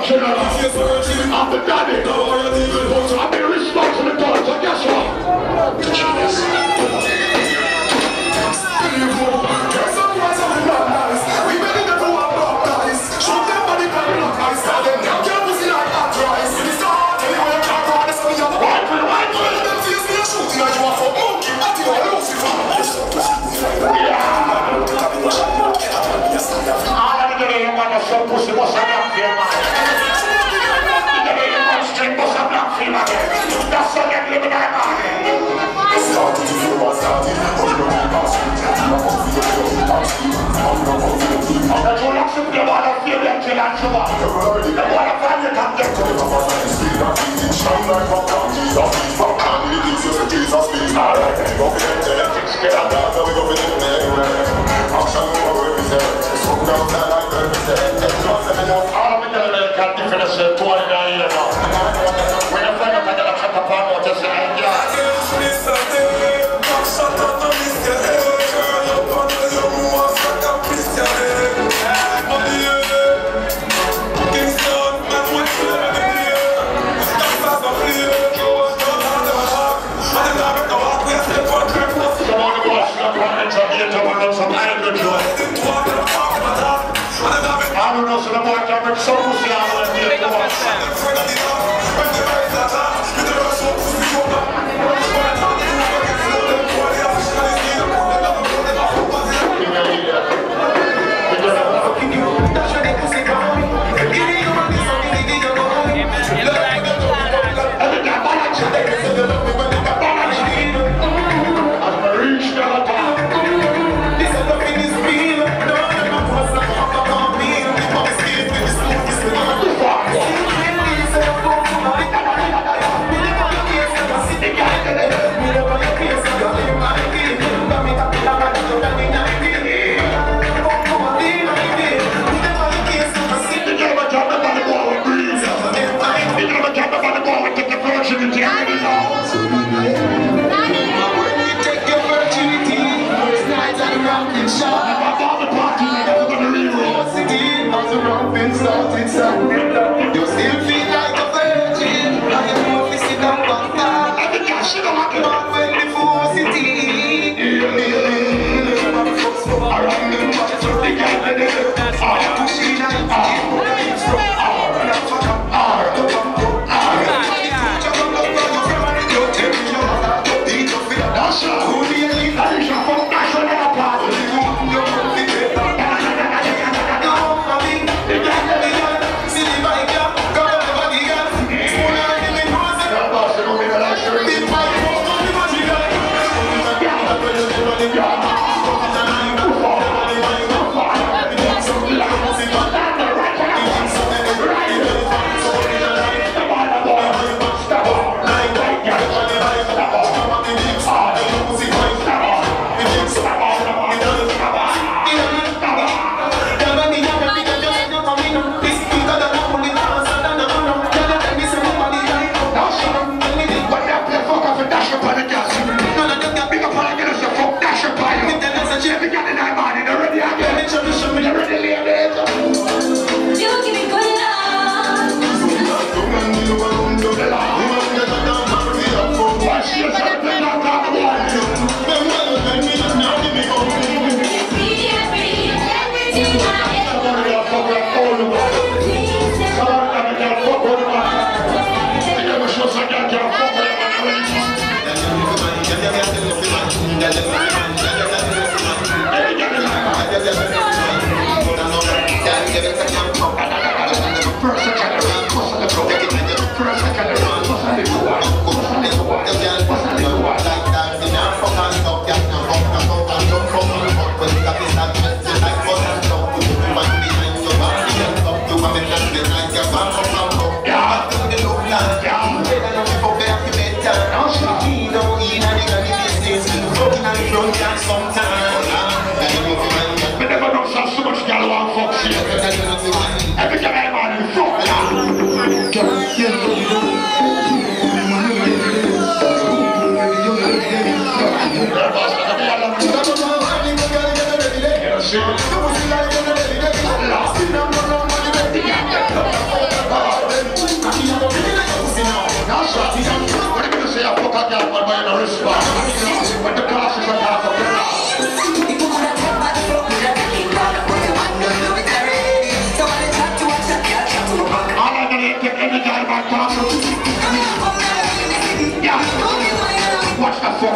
General, I'm the daddy. I've been responsible for it, so guess what? Genius. That's what I'm living at. Started to feel what's starting. That's what I'm saying. You want to feel that you like to want. You want to find your contact. Shine like a gun. Jesus speaks from man. He gives you the Jesus speaks. Alright, go for it. Get out there. We go for it. Action over everything. Some down there like everything. All of the Jamaican difference to one guy, you know. When you find out that I'm a part of this, I don't know, so the more I can make so much you still feel like a virgin. I don't know if you sit down back down. I think I should have known when the force it is. That's Watch that for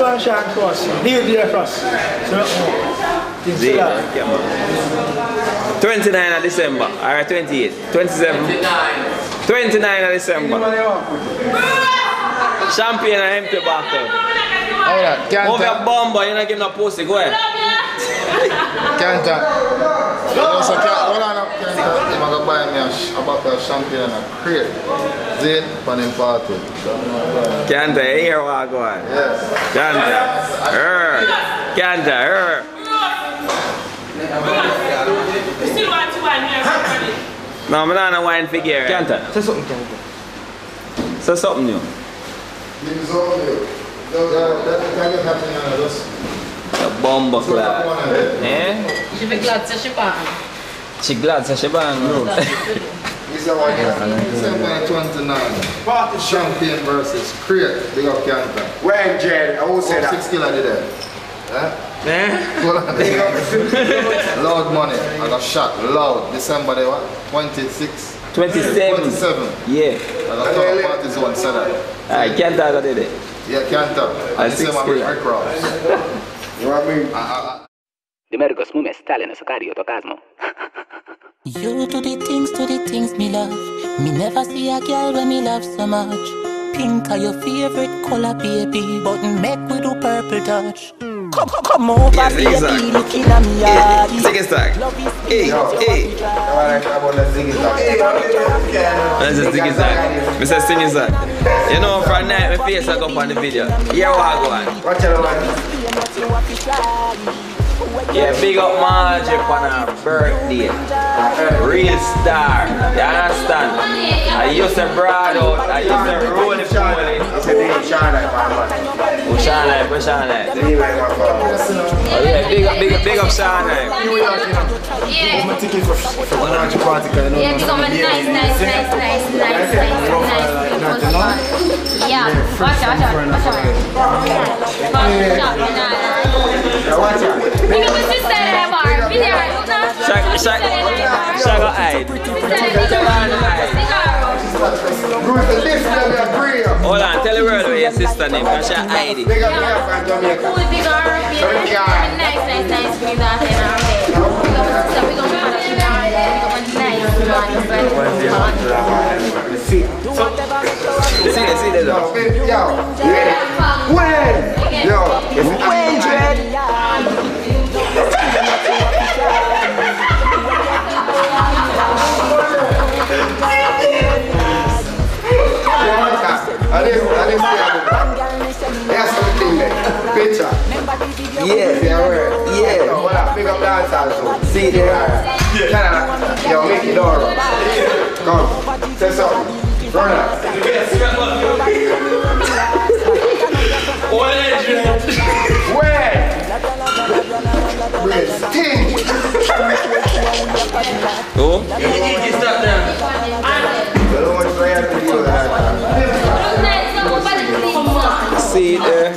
sunshine for us, deal there for us. 29 of December, or 28, 27, 29 of December. Champagne and empty bottle. Move your bumbo, you're not giving no pussy, go ahead. Can't so hold on up, I'm going to buy me a bottle of champagne and a crate. Then, for them party. Can't hear what I go on? Yes. Can't no, I'm not a wine figure. Can't say something, can't say something new. The bomb clad. Eh? She be glad to she bang. She glad to she bang. No. This is one December 29. Champagne versus crate. Big up Canton. When Jed, I will say that. 6 kilo did that. Loud money. I got shot loud. December they what? 26. 27. Yeah. I got top parties one set up. I can't talk about it. Yeah, can't talk. I see my brick cross. You know what I mean? Dimergo smume stale na sukari otokazmo. You do the things me love. Me never see a girl when me love so much. Pink are your favorite color, baby, but make we do purple touch. Come over, yes, baby, exactly. Looking at me, yeah. Ziggy Stag. Hey. That's a Ziggy Stag. Mr. Ziggy Stag. You know, for a night, my face I go up on the video. Here what I go on. Watch out, man. Yeah, big up Mardri on her birthday. Real star. You understand? I used to broad out. I used to roll the pool. It's a name, Shana. Shana. Oh yeah, big up Shana. Yeah. Yeah, become a nice. Yeah, watch out. Watch out. You know what she said at that bar? Be there, you know? Shaga eyed. Hold on, tell the world where your sister name is. She eyed it. Big up from Jamaica. Cool, big up. Nice. We're going to be nice. See there. Yo, when? Yo, When, Dread? I didn't see there's something there. Picture. Yeah. Yeah. So, what up? Big up Dancehall Zone. See there. Yo, make it door. Come. Say something. Run up. Where? Sting. Oh? See there.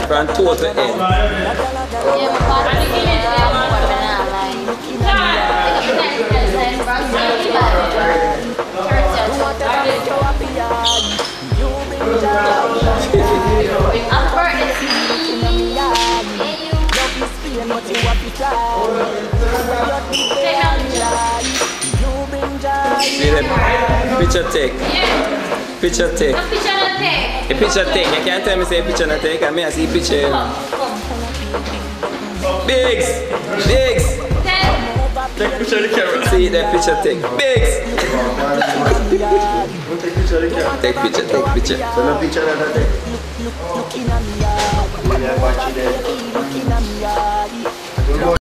From toe to end. See that picture take. Picture take. A picture take. You can't tell me say picture not take. I mean I see picture. Bigs. Take picture of the camera. See that picture take. Bigs. Take picture. So no picture that I take.